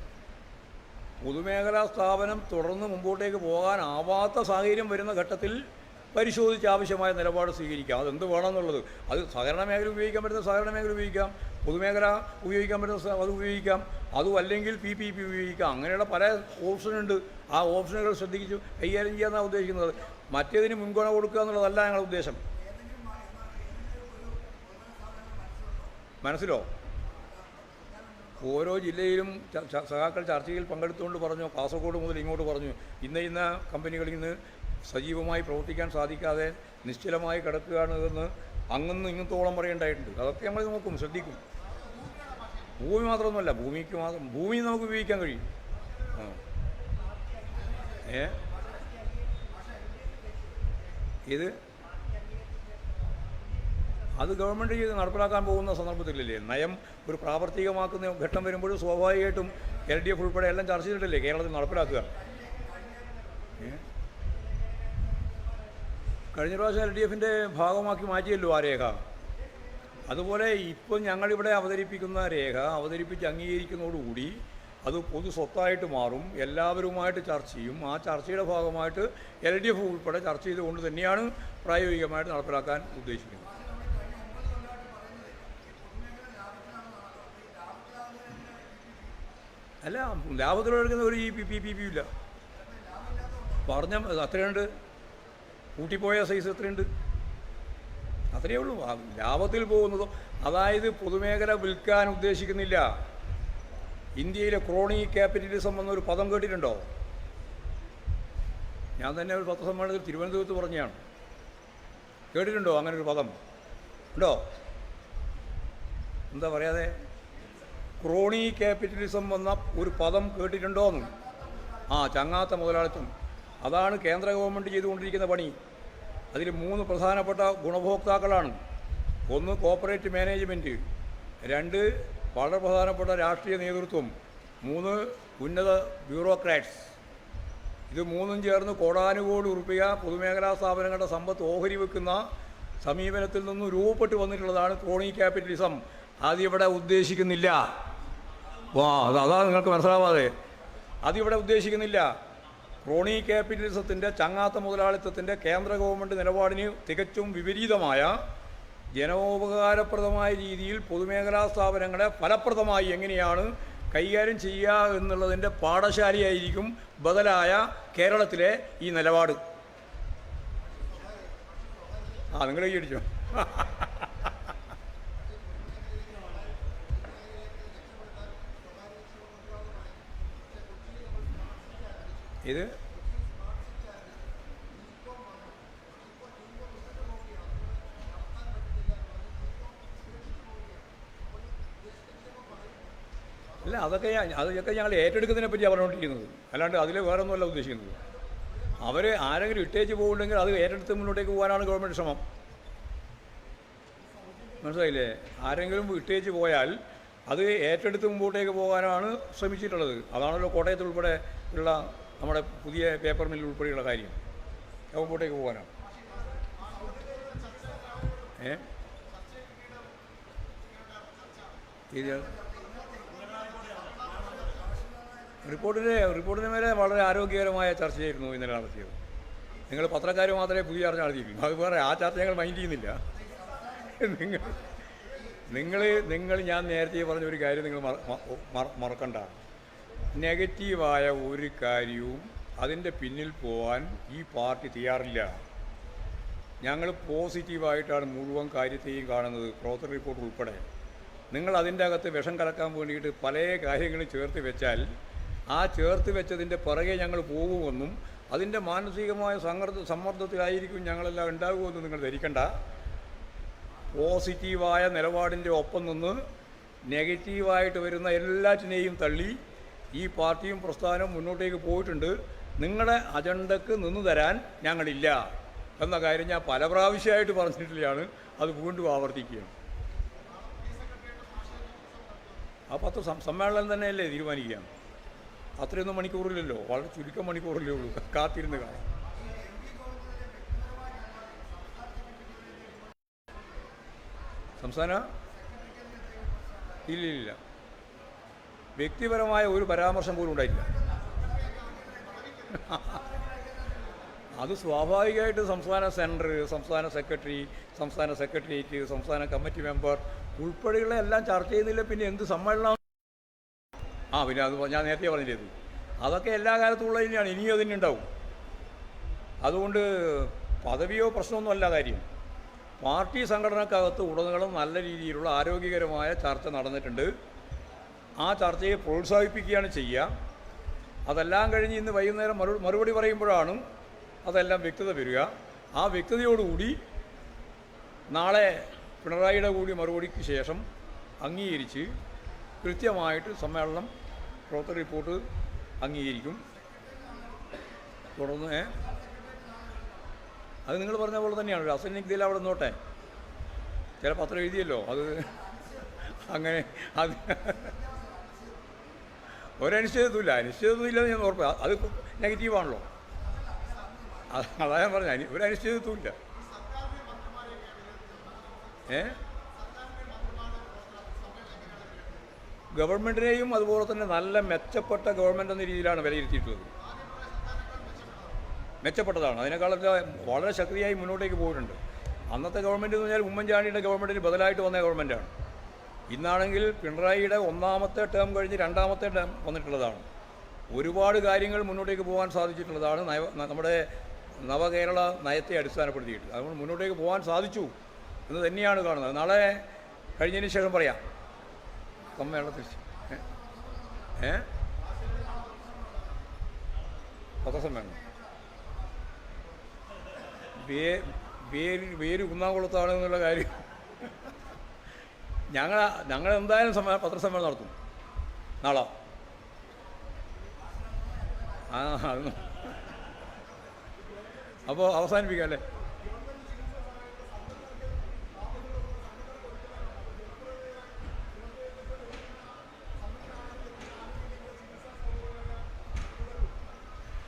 പൊതുമേഖലാ സ്ഥാപനം തുടർന്ന് മുമ്പോട്ടേക്ക് പോകാനാവാത്ത സാഹചര്യം വരുന്ന ഘട്ടത്തിൽ പരിശോധിച്ച് ആവശ്യമായ നിലപാട് സ്വീകരിക്കാം. അതെന്ത് വേണമെന്നുള്ളത്, അത് സഹകരണ മേഖല ഉപയോഗിക്കാൻ പറ്റുന്ന സഹകരണ മേഖല ഉപയോഗിക്കാം, പൊതുമേഖല ഉപയോഗിക്കാൻ പറ്റുന്ന അത് ഉപയോഗിക്കാം, അതും അല്ലെങ്കിൽ PPP ഉപയോഗിക്കാം. അങ്ങനെയുള്ള പല ഓപ്ഷനുണ്ട്. ആ ഓപ്ഷനുകൾ ശ്രദ്ധിച്ച് കൈകാര്യം ചെയ്യാമെന്നാണ് ഉദ്ദേശിക്കുന്നത്. മറ്റേതിന് മുൻഗണന കൊടുക്കുക എന്നുള്ളതല്ല ഞങ്ങളുടെ ഉദ്ദേശം. മനസ്സിലോ? ഓരോ ജില്ലയിലും സഖാക്കൾ ചർച്ചയിൽ പങ്കെടുത്തുകൊണ്ട് പറഞ്ഞു, കാസർഗോഡ് മുതൽ ഇങ്ങോട്ട് പറഞ്ഞു, ഇന്ന കമ്പനികളിൽ നിന്ന് സജീവമായി പ്രവർത്തിക്കാൻ സാധിക്കാതെ നിശ്ചലമായി കിടക്കുകയാണ് എന്ന് അങ്ങൊന്നും ഇങ്ങത്തോളം പറയേണ്ടായിട്ടുണ്ട്. അതൊക്കെ നമ്മൾ നോക്കും, ശ്രദ്ധിക്കും. ഭൂമി മാത്രമൊന്നുമല്ല, ഭൂമി നമുക്ക് ഉപയോഗിക്കാൻ കഴിയും. ഇത് അത് ഗവൺമെൻറ് ചെയ്ത് നടപ്പിലാക്കാൻ പോകുന്ന സന്ദർഭത്തിലല്ലേ. നയം ഒരു പ്രാവർത്തികമാക്കുന്ന ഘട്ടം വരുമ്പോഴും സ്വാഭാവികമായിട്ടും LDF ഉൾപ്പെടെ എല്ലാം ചർച്ച ചെയ്തിട്ടല്ലേ കേരളത്തിൽ നടപ്പിലാക്കുക. കഴിഞ്ഞ പ്രാവശ്യം LDFൻ്റെ ഭാഗമാക്കി മാറ്റിയല്ലോ ആ രേഖ. അതുപോലെ ഇപ്പോൾ ഞങ്ങളിവിടെ അവതരിപ്പിക്കുന്ന രേഖ അവതരിപ്പിച്ച് അംഗീകരിക്കുന്നതോടുകൂടി അത് പൊതു സ്വത്തായിട്ട് മാറും. എല്ലാവരുമായിട്ട് ചർച്ച ചെയ്യും. ആ ചർച്ചയുടെ ഭാഗമായിട്ട് LDF ഉൾപ്പെടെ ചർച്ച ചെയ്തുകൊണ്ട് തന്നെയാണ് പ്രായോഗികമായിട്ട് നടപ്പിലാക്കാൻ ഉദ്ദേശിക്കുന്നത്. അല്ല, ലാഭത്തിലെടുക്കുന്ന ഒരു PPP ഇല്ല. പറഞ്ഞ അത്രയുണ്ട്, കൂട്ടിപ്പോയ സൈസ് എത്രയുണ്ട്, അത്രയേ ഉള്ളൂ. ലാഭത്തിൽ പോകുന്നതോ, അതായത് പൊതുമേഖല വിൽക്കാൻ ഉദ്ദേശിക്കുന്നില്ല. ഇന്ത്യയിലെ ക്രോണി ക്യാപിറ്റലിസം എന്നൊരു പദം കേട്ടിട്ടുണ്ടോ? ഞാൻ തന്നെ ഒരു പത്രസമ്മേളനത്തിൽ തിരുവനന്തപുരത്ത് പറഞ്ഞതാണ്. കേട്ടിട്ടുണ്ടോ അങ്ങനൊരു പദം? ഉണ്ടോ? എന്താ പറയാതെ? ക്രോണി ക്യാപിറ്റലിസം എന്ന ഒരു പദം കേട്ടിട്ടുണ്ടോയെന്ന്? ചങ്ങാത്ത മുതലാളിത്തം. അതാണ് കേന്ദ്ര ഗവൺമെൻറ് ചെയ്തുകൊണ്ടിരിക്കുന്ന പണി. അതിൽ 3 പ്രധാനപ്പെട്ട ഗുണഭോക്താക്കളാണ്. 1 കോർപ്പറേറ്റ് മാനേജ്മെൻറ്റ്, 2 വളരെ പ്രധാനപ്പെട്ട രാഷ്ട്രീയ നേതൃത്വം, 3 ഉന്നത ബ്യൂറോക്രാറ്റ്സ്. ഇത് 3ഉം ചേർന്ന് കോടാനുകോടി ഉറുപ്പിക പൊതുമേഖലാ സ്ഥാപനങ്ങളുടെ സമ്പത്ത് ഓഹരി വെക്കുന്ന സമീപനത്തിൽ നിന്നും രൂപപ്പെട്ട് വന്നിട്ടുള്ളതാണ് ക്രോണി ക്യാപിറ്റലിസം. അതിവിടെ ഉദ്ദേശിക്കുന്നില്ല. അതാ നിങ്ങൾക്ക് മനസ്സിലാവാതെ. അതിവിടെ ഉദ്ദേശിക്കുന്നില്ല. ക്രോണി ക്യാപിറ്റലിസത്തിൻ്റെ, ചങ്ങാത്ത മുതലാളിത്തത്തിൻ്റെ കേന്ദ്ര ഗവൺമെൻറ് നിലപാടിന് തികച്ചും വിപരീതമായ ജനോപകാരപ്രദമായ രീതിയിൽ പൊതുമേഖലാ സ്ഥാപനങ്ങളെ ഫലപ്രദമായി എങ്ങനെയാണ് കൈകാര്യം ചെയ്യുക എന്നുള്ളതിൻ്റെ പാഠശാലയായിരിക്കും ബദലായ കേരളത്തിലെ ഈ നിലപാട്. നിങ്ങൾ കൈയടിച്ചോ? ഇത് അല്ല, അതൊക്കെ ഞങ്ങൾ ഏറ്റെടുക്കുന്നതിനെ പറ്റിയാണ് പറഞ്ഞുകൊണ്ടിരിക്കുന്നത്. അല്ലാണ്ട് അതിൽ വേറെ ഒന്നുമല്ല ഉദ്ദേശിക്കുന്നത്. അവർ ആരെങ്കിലും ഇട്ടേച്ച് പോകുന്നുണ്ടെങ്കിൽ അത് ഏറ്റെടുത്ത് മുന്നോട്ടേക്ക് പോകാനാണ് ഗവൺമെൻറ് ശ്രമം. മനസ്സിലായില്ലേ? ആരെങ്കിലും ഇട്ടേച്ച് പോയാൽ അത് ഏറ്റെടുത്ത് മുമ്പോട്ടേക്ക് പോകാനാണ് ശ്രമിച്ചിട്ടുള്ളത്. അതാണല്ലോ കോട്ടയത്ത് ഉൾപ്പെടെ ഉള്ള നമ്മുടെ പുതിയ പേപ്പർ മില്ല് ഉൾപ്പെടെയുള്ള കാര്യം. മുമ്പോട്ടേക്ക് പോകാനാണ്. റിപ്പോർട്ടിന് മേലെ വളരെ ആരോഗ്യകരമായ ചർച്ചയായിരുന്നു ഇന്നലെ നടത്തിയത്. നിങ്ങൾ പത്രക്കാർ മാത്രമേ പുതിയ ചർച്ച നടത്തിയിട്ടുള്ളൂ. അത് വേറെ ആ ചർച്ച ഞങ്ങൾ മൈൻഡ് ചെയ്യുന്നില്ല. നിങ്ങൾ ഞാൻ നേരത്തെ പറഞ്ഞൊരു കാര്യം നിങ്ങൾ മറക്കണ്ട. നെഗറ്റീവായ ഒരു കാര്യവും അതിൻ്റെ പിന്നിൽ പോകാൻ ഈ പാർട്ടി തയ്യാറില്ല. ഞങ്ങൾ പോസിറ്റീവായിട്ടാണ് മുഴുവൻ കാര്യത്തെയും കാണുന്നത്, പ്രവർത്തന റിപ്പോർട്ട് ഉൾപ്പെടെ. നിങ്ങൾ അതിൻ്റെ അകത്ത് വിഷം കലക്കാൻ വേണ്ടിയിട്ട് പല കാര്യങ്ങളും ചേർത്ത് വെച്ചാൽ ആ ചേർത്ത് വെച്ചതിൻ്റെ പുറകെ ഞങ്ങൾ പോകുമെന്നും അതിൻ്റെ മാനസികമായ സമ്മർദ്ദത്തിലായിരിക്കും ഞങ്ങളെല്ലാം ഉണ്ടാകുമെന്നും നിങ്ങൾ ധരിക്കണ്ട. പോസിറ്റീവായ നിലപാടിൻ്റെ ഒപ്പം നിന്ന് നെഗറ്റീവായിട്ട് വരുന്ന എല്ലാറ്റിനെയും തള്ളി ഈ പാർട്ടിയും പ്രസ്ഥാനവും മുന്നോട്ടേക്ക് പോയിട്ടുണ്ട്. നിങ്ങളുടെ അജണ്ടക്ക് നിന്നു തരാൻ ഞങ്ങളില്ല എന്ന കാര്യം ഞാൻ പല പ്രാവശ്യമായിട്ട് പറഞ്ഞിട്ടുള്ളതാണ്. അത് വീണ്ടും ആവർത്തിക്കുകയാണ്. ആ 10 സമ്മേളനം തന്നെയല്ലേ തീരുമാനിക്കുകയാണ്. അത്രയൊന്നും മണിക്കൂറില്ലല്ലോ, വളരെ ചുരുക്കം മണിക്കൂറിലേ ഉള്ളൂ. കാത്തിരുന്ന് കാണാം. സംസ്ഥാന ഇല്ല, വ്യക്തിപരമായ ഒരു പരാമർശം പോലും ഉണ്ടായില്ല. അത് സ്വാഭാവികമായിട്ട് സംസ്ഥാന സെൻറ്റർ, സംസ്ഥാന സെക്രട്ടറി, സംസ്ഥാന സെക്രട്ടേറിയറ്റ്, സംസ്ഥാന കമ്മിറ്റി മെമ്പർ ഉൾപ്പെടെയുള്ള എല്ലാം ചർച്ച ചെയ്യുന്നില്ല. പിന്നെ എന്ത് സമ്മേളനം? പിന്നെ അത് ഞാൻ നേരത്തെ പറഞ്ഞിരുന്നു. അതൊക്കെ എല്ലാ കാലത്തും ഉള്ളത് തന്നെയാണ്, ഇനിയും അതിന് ഉണ്ടാവും. അതുകൊണ്ട് പദവിയോ പ്രശ്നമൊന്നും അല്ല കാര്യം. പാർട്ടി സംഘടനക്കകത്ത് ഉടനീളം നല്ല രീതിയിലുള്ള ആരോഗ്യകരമായ ചർച്ച നടന്നിട്ടുണ്ട്. ആ ചർച്ചയെ പ്രോത്സാഹിപ്പിക്കുകയാണ് ചെയ്യുക. അതെല്ലാം കഴിഞ്ഞ് ഇന്ന് വൈകുന്നേരം മറുപടി പറയുമ്പോഴാണ് അതെല്ലാം വ്യക്തത വരിക. ആ വ്യക്തതയോടുകൂടി നാളെ പിണറായിയുടെ കൂടി മറുപടിക്ക് ശേഷം അംഗീകരിച്ച് കൃത്യമായിട്ട് സമ്മേളനം പ്രവർത്തന റിപ്പോർട്ട് അംഗീകരിക്കും. തുടർന്ന് അത് നിങ്ങൾ പറഞ്ഞ പോലെ തന്നെയാണ്. ഒരു അസന്നിഗ്ധയിൽ അവിടെ നിന്നോട്ടെ. ചില പത്രം എഴുതിയല്ലോ, അത് അങ്ങനെ അത് ഒരനിശ്ചിതത്വമില്ല. അനിശ്ചിതത്വമില്ലെന്ന് ഞാൻ ഉറപ്പ്. അത് നെഗറ്റീവാണല്ലോ. അതാ ഞാൻ പറഞ്ഞ ഒരു അനിശ്ചിതത്വമില്ല. ഗവൺമെൻറ്റിനെയും അതുപോലെ തന്നെ നല്ല മെച്ചപ്പെട്ട ഗവൺമെൻറ് എന്ന രീതിയിലാണ് വിലയിരുത്തിയിട്ടുള്ളത്. മെച്ചപ്പെട്ടതാണ്. അതിനേക്കാളൊക്കെ വളരെ ശക്തിയായി മുന്നോട്ടേക്ക് പോയിട്ടുണ്ട്. അന്നത്തെ ഗവൺമെൻറ് എന്ന് പറഞ്ഞാൽ ഉമ്മൻചാണ്ടിയുടെ ഗവൺമെൻറ്റിന് ബദലായിട്ട് വന്ന ഗവൺമെൻറ്റാണ്. ഇന്നാണെങ്കിൽ പിണറായിയുടെ 1ാമത്തെ ടേം കഴിഞ്ഞ് 2ാമത്തെ ടേം വന്നിട്ടുള്ളതാണ്. ഒരുപാട് കാര്യങ്ങൾ മുന്നോട്ടേക്ക് പോകാൻ സാധിച്ചിട്ടുള്ളതാണ് നമ്മുടെ നവകേരള നയത്തെ അടിസ്ഥാനപ്പെടുത്തിയിട്ട്. അതുകൊണ്ട് മുന്നോട്ടേക്ക് പോകാൻ സാധിച്ചു എന്ന് തന്നെയാണ് കാണുന്നത്. നാളെ കഴിഞ്ഞതിന് ശേഷം പറയാം സമ്മേളനത്തിൽ പത്രസമ്മേളനം വേര് കുന്നാംകുളത്താണ് എന്നുള്ള കാര്യം ഞങ്ങൾ എന്തായാലും പത്രസമ്മേളനം നടത്തും നാളെ. അപ്പോൾ അവസാനിപ്പിക്കാം അല്ലേ?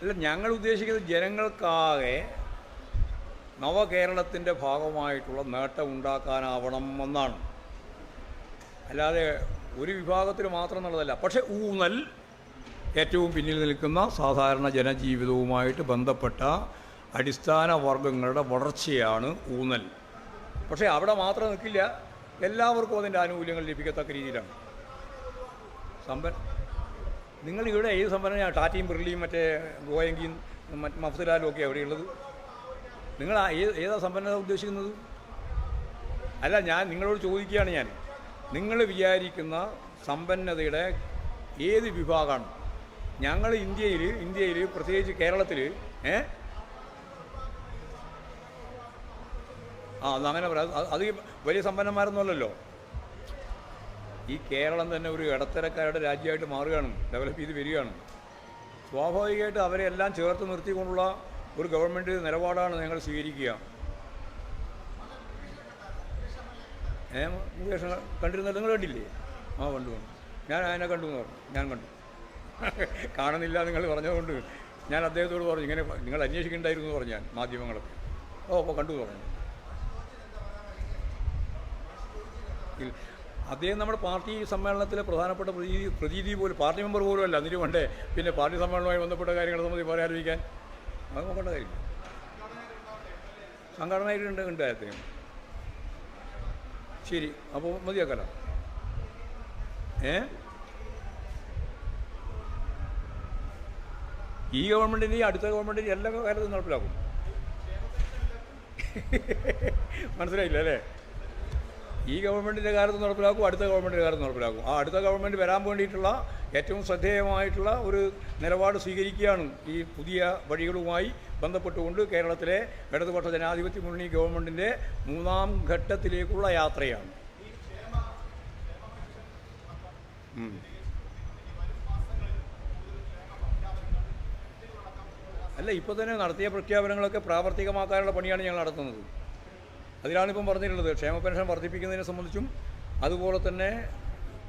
അല്ല, ഞങ്ങൾ ഉദ്ദേശിക്കുന്നത് ജനങ്ങൾക്കാകെ നവകേരളത്തിൻ്റെ ഭാഗമായിട്ടുള്ള നേട്ടം ഉണ്ടാക്കാനാവണം എന്നാണ്. അല്ലാതെ ഒരു വിഭാഗത്തിൽ മാത്രം എന്നുള്ളതല്ല. പക്ഷേ ഊന്നൽ ഏറ്റവും പിന്നിൽ നിൽക്കുന്ന സാധാരണ ജനജീവിതവുമായിട്ട് ബന്ധപ്പെട്ട അടിസ്ഥാന വർഗങ്ങളുടെ വളർച്ചയാണ് ഊന്നൽ. പക്ഷേ അവിടെ മാത്രം നിൽക്കില്ല, എല്ലാവർക്കും അതിൻ്റെ ആനുകൂല്യങ്ങൾ ലഭിക്കത്തക്ക രീതിയിലാണ്. നിങ്ങളിവിടെ ഏത് സംഭരണമാണ്? ടാറ്റയും ബിർലയും മറ്റേ ഗോയങ്കിയും മറ്റ് മഫ്സലാലും ഒക്കെ എവിടെയുള്ളത്? നിങ്ങൾ ഏതാ സമ്പന്നത ഉദ്ദേശിക്കുന്നത്? അല്ല, ഞാൻ നിങ്ങളോട് ചോദിക്കുകയാണ്. നിങ്ങൾ വിചാരിക്കുന്ന സമ്പന്നതയുടെ ഏത് വിഭാഗമാണ്? ഞങ്ങൾ ഇന്ത്യയിൽ പ്രത്യേകിച്ച് കേരളത്തിൽ അങ്ങനെ പറയാം. അത് വലിയ സമ്പന്നന്മാരൊന്നുമല്ലല്ലോ. ഈ കേരളം തന്നെ ഒരു ഇടത്തരക്കാരുടെ രാജ്യമായിട്ട് മാറുകയാണ്, ഡെവലപ്പ് ചെയ്ത് വരികയാണ്. സ്വാഭാവികമായിട്ട് അവരെ എല്ലാം ചേർത്ത് നിർത്തിക്കൊണ്ടുള്ള ഒരു ഗവൺമെൻറ് നിലപാടാണ് ഞങ്ങൾ സ്വീകരിക്കുക. മുകേഷ് കണ്ടിരുന്നത് നിങ്ങൾ കണ്ടില്ലേ? ആ കണ്ടു. ഞാൻ അതിനെ കണ്ടു എന്ന് പറഞ്ഞു. ഞാൻ കണ്ടു. കാണുന്നില്ല നിങ്ങൾ പറഞ്ഞതുകൊണ്ട് ഞാൻ അദ്ദേഹത്തോട് പറഞ്ഞു ഇങ്ങനെ നിങ്ങൾ അന്വേഷിക്കേണ്ടായിരുന്നു എന്ന് പറഞ്ഞു. ഞാൻ മാധ്യമങ്ങളൊക്കെ അപ്പോൾ കണ്ടു എന്ന് പറഞ്ഞു. അദ്ദേഹം നമ്മുടെ പാർട്ടി സമ്മേളനത്തിലെ പ്രധാനപ്പെട്ട പ്രതീതി പോലും പാർട്ടി മെമ്പർ പോലും അല്ല. അതിന് വേണ്ടേ പിന്നെ പാർട്ടി സമ്മേളനവുമായി ബന്ധപ്പെട്ട കാര്യങ്ങളെ സംബന്ധിച്ച് പറയാതിരിക്കാൻ? അത് നോക്കേണ്ട കാര്യമില്ല. സംഘടനയായിട്ടുണ്ട് അദ്ദേഹം. ശരി, അപ്പോൾ മതിയാക്കല്ലോ. ഈ ഗവൺമെൻറ്റിന് അടുത്ത ഗവൺമെൻറ്റിന് എല്ലാ കാര്യത്തും നടപ്പിലാക്കും. മനസ്സിലായില്ല അല്ലേ? ഈ ഗവൺമെൻറ്റിൻ്റെ കാലത്ത് നടപ്പിലാക്കും, അടുത്ത ഗവൺമെൻറ്റിൻ്റെ കാലത്ത് നടപ്പിലാക്കും. ആ അടുത്ത ഗവൺമെൻറ് വരാൻ വേണ്ടിയിട്ടുള്ള ഏറ്റവും ശ്രദ്ധേയമായിട്ടുള്ള ഒരു നിലപാട് സ്വീകരിക്കുകയാണ് ഈ പുതിയ വഴികളുമായി ബന്ധപ്പെട്ടുകൊണ്ട് കേരളത്തിലെ ഇടതുപക്ഷ ജനാധിപത്യ മുന്നണി ഗവൺമെൻറ്റിൻ്റെ 3ാം ഘട്ടത്തിലേക്കുള്ള യാത്രയാണ്. അല്ല, ഇപ്പോൾ തന്നെ നടത്തിയ പ്രഖ്യാപനങ്ങളൊക്കെ പ്രാവർത്തികമാക്കാനുള്ള പണിയാണ് ഞങ്ങൾ നടത്തുന്നത്. അതിലാണിപ്പം പറഞ്ഞിട്ടുള്ളത്. ക്ഷേമ പെൻഷൻ വർദ്ധിപ്പിക്കുന്നതിനെ സംബന്ധിച്ചും അതുപോലെ തന്നെ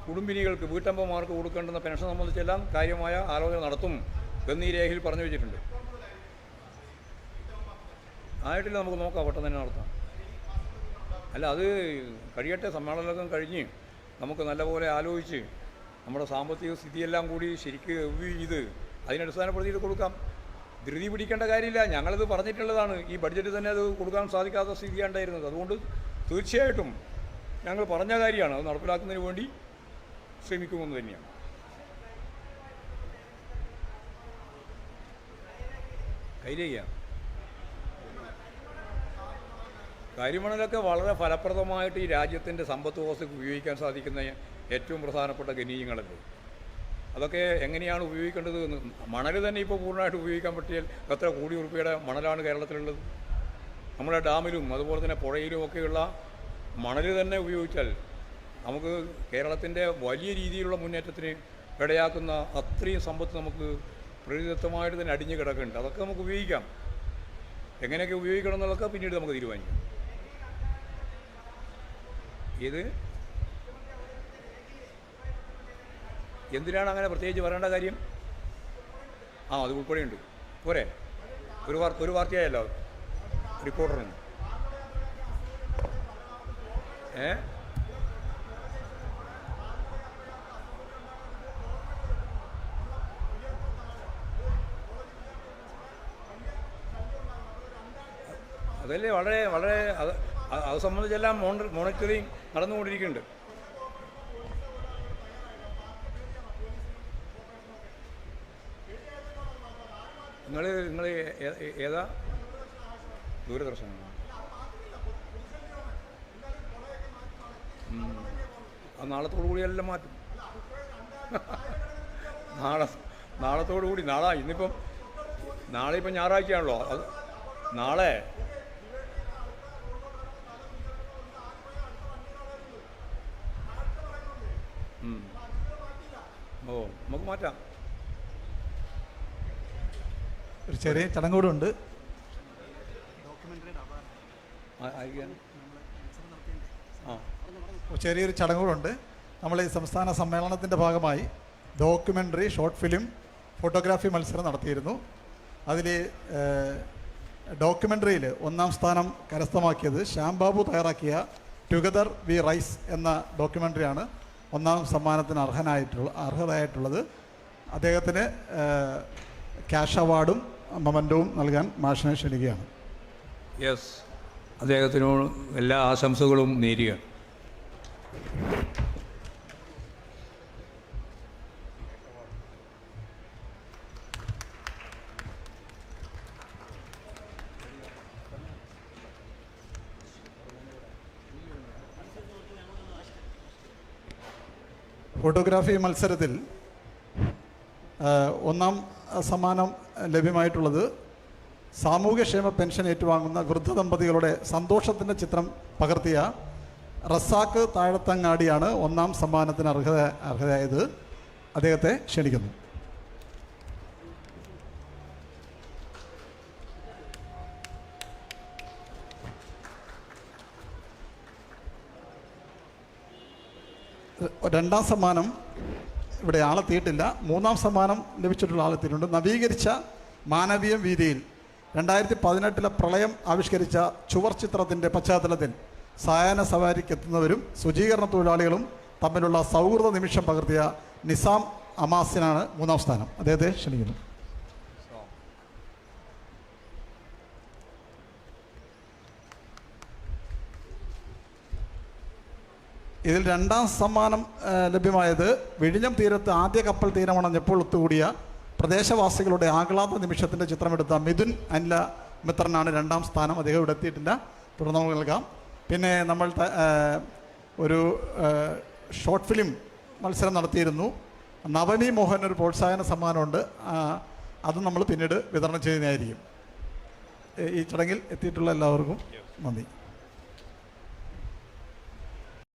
കുടുംബിനികൾക്ക് വീട്ടമ്മമാർക്ക് കൊടുക്കേണ്ടുന്ന പെൻഷൻ സംബന്ധിച്ചെല്ലാം കാര്യമായ ആലോചന നടത്തും എന്ന് ഈ രേഖയിൽ പറഞ്ഞു വെച്ചിട്ടുണ്ട്. ആയിട്ടില്ല, നമുക്ക് നോക്കാം, പെട്ടെന്ന് തന്നെ നടത്താം. അല്ല, അത് കഴിയട്ടെ. സമ്മേളനമൊക്കെ കഴിഞ്ഞ് നമുക്ക് നല്ലപോലെ ആലോചിച്ച് നമ്മുടെ സാമ്പത്തിക സ്ഥിതിയെല്ലാം കൂടി ശരിക്ക് റിവ്യൂ ചെയ്ത് അതിനടിസ്ഥാനപ്പെടുത്തിയിട്ട് കൊടുക്കാം. ധൃതി പിടിക്കേണ്ട കാര്യമില്ല. ഞങ്ങളിത് പറഞ്ഞിട്ടുള്ളതാണ്. ഈ ബഡ്ജറ്റ് തന്നെ അത് കൊടുക്കാൻ സാധിക്കാത്ത സ്ഥിതിയാണ് ഉണ്ടായിരുന്നത്. അതുകൊണ്ട് തീർച്ചയായിട്ടും ഞങ്ങൾ പറഞ്ഞ കാര്യമാണ്. അത് നടപ്പിലാക്കുന്നതിന് വേണ്ടി ശ്രമിക്കുമെന്ന് തന്നെയാണ്. കൈരയ്യ കരിമണലൊക്കെ വളരെ ഫലപ്രദമായിട്ട് ഈ രാജ്യത്തിൻ്റെ സമ്പത്ത് വ്യവസ്ഥയ്ക്ക് ഉപയോഗിക്കാൻ സാധിക്കുന്ന ഏറ്റവും പ്രധാനപ്പെട്ട ഖനീജങ്ങളല്ലേ. അതൊക്കെ എങ്ങനെയാണ് ഉപയോഗിക്കേണ്ടത് എന്ന് മണൽ തന്നെ ഇപ്പോൾ പൂർണ്ണമായിട്ട് ഉപയോഗിക്കാൻ പറ്റിയാൽ എത്ര കോടി രൂപയുടെ മണലാണ് കേരളത്തിലുള്ളത്. നമ്മുടെ ഡാമിലും അതുപോലെ തന്നെ പുഴയിലും ഒക്കെയുള്ള മണൽ തന്നെ ഉപയോഗിച്ചാൽ നമുക്ക് കേരളത്തിൻ്റെ വലിയ രീതിയിലുള്ള മുന്നേറ്റത്തിന് ഇടയാക്കുന്ന അത്രയും സമ്പത്ത് നമുക്ക് പ്രകൃതിദത്തമായിട്ട് തന്നെ അടിഞ്ഞു കിടക്കുന്നുണ്ട്. അതൊക്കെ നമുക്ക് ഉപയോഗിക്കാം. എങ്ങനെയൊക്കെ ഉപയോഗിക്കണം എന്നുള്ളതൊക്കെ പിന്നീട് നമുക്ക് തീരുമാനിക്കാം. ഇത് എന്തിനാണ് അങ്ങനെ പ്രത്യേകിച്ച് പറയേണ്ട കാര്യം? അത് ഉൾപ്പെടെയുണ്ട്. പോരെ? ഒരു വാർത്തയായല്ലോ റിപ്പോർട്ടറിന്. അതല്ലേ വളരെ വളരെ അത് സംബന്ധിച്ചെല്ലാം മോണിറ്ററിങ് നടന്നുകൊണ്ടിരിക്കുന്നുണ്ട്. നിങ്ങൾ ഏതാ? ദൂരദർശനം. അത് നാളത്തോടു കൂടി എല്ലാം മാറ്റും. നാളത്തോടു കൂടി. നാളെ ഇപ്പം ഞായറാഴ്ചയാണല്ലോ. അത് നാളെ നമുക്ക് മാറ്റാം. ഒരു ചെറിയ ചടങ്ങൂടുണ്ട്. ചെറിയൊരു ചടങ്ങൂടുണ്ട്. നമ്മൾ ഈ സംസ്ഥാന സമ്മേളനത്തിൻ്റെ ഭാഗമായി ഡോക്യുമെൻ്ററി, ഷോർട്ട് ഫിലിം, ഫോട്ടോഗ്രാഫി മത്സരം നടത്തിയിരുന്നു. അതിൽ ഡോക്യുമെൻ്ററിയിൽ 1ാം സ്ഥാനം കരസ്ഥമാക്കിയത് ശ്യാംബാബു തയ്യാറാക്കിയ ടുഗദർ വി റൈസ് എന്ന ഡോക്യുമെൻ്ററിയാണ് 1ാം സമ്മാനത്തിന് അർഹതയായിട്ടുള്ളത്. അദ്ദേഹത്തിന് ക്യാഷ് അവാർഡും മൊമൻറ്റവും നൽകാൻ മാഷിനെ ക്ഷണിക്കുകയാണ്. യെസ്, അദ്ദേഹത്തിനോട് എല്ലാ ആശംസകളും നേരുകയാണ്. ഫോട്ടോഗ്രാഫി മത്സരത്തിൽ 1ാം സമ്മാനം ലഭ്യമായിട്ടുള്ളത് സാമൂഹ്യക്ഷേമ പെൻഷൻ ഏറ്റുവാങ്ങുന്ന വൃദ്ധ ദമ്പതികളുടെ സന്തോഷത്തിൻ്റെ ചിത്രം പകർത്തിയ റസാക്ക് താഴത്തങ്ങാടിയാണ് 1ാം സമ്മാനത്തിന് അർഹതയായത്. അദ്ദേഹത്തെ ക്ഷണിക്കുന്നു. രണ്ടാം സമ്മാനം ഇവിടെ ആളെത്തിയിട്ടില്ല. മൂന്നാം സമ്മാനം ലഭിച്ചിട്ടുള്ള ആളെത്തിയിട്ടുണ്ട്. നവീകരിച്ച മാനവീയം വീതിയിൽ 2018 പ്രളയം ആവിഷ്കരിച്ച ചുവർ ചിത്രത്തിൻ്റെ പശ്ചാത്തലത്തിൽ സായാഹ്ന സവാരിക്കെത്തുന്നവരും ശുചീകരണ തൊഴിലാളികളും തമ്മിലുള്ള സൗഹൃദ നിമിഷം പകർത്തിയ നിസാം അമാസിനാണ് മൂന്നാം സ്ഥാനം. അദ്ദേഹത്തെ ക്ഷണിക്കുന്നു. ഇതിൽ രണ്ടാം സമ്മാനം ലഭ്യമായത് വിഴിഞ്ഞം തീരത്ത് ആദ്യ കപ്പൽ തീരമണഞ്ഞപ്പോൾ ഒത്തുകൂടിയ പ്രദേശവാസികളുടെ ആഹ്ലാദ നിമിഷത്തിൻ്റെ ചിത്രമെടുത്ത മിഥുൻ അനില മിത്രനാണ് രണ്ടാം സ്ഥാനം. അദ്ദേഹം ഇവിടെ എത്തിയിട്ടില്ല, തുടർന്ന് നമുക്ക് നൽകാം. പിന്നെ നമ്മൾ ഒരു ഷോർട്ട് ഫിലിം മത്സരം നടത്തിയിരുന്നു. നവനി മോഹൻ ഒരു പ്രോത്സാഹന സമ്മാനമുണ്ട്, അത് നമ്മൾ പിന്നീട് വിതരണം ചെയ്യുന്നതായിരിക്കും. ഈ ചടങ്ങിൽ എത്തിയിട്ടുള്ള എല്ലാവർക്കും നന്ദി.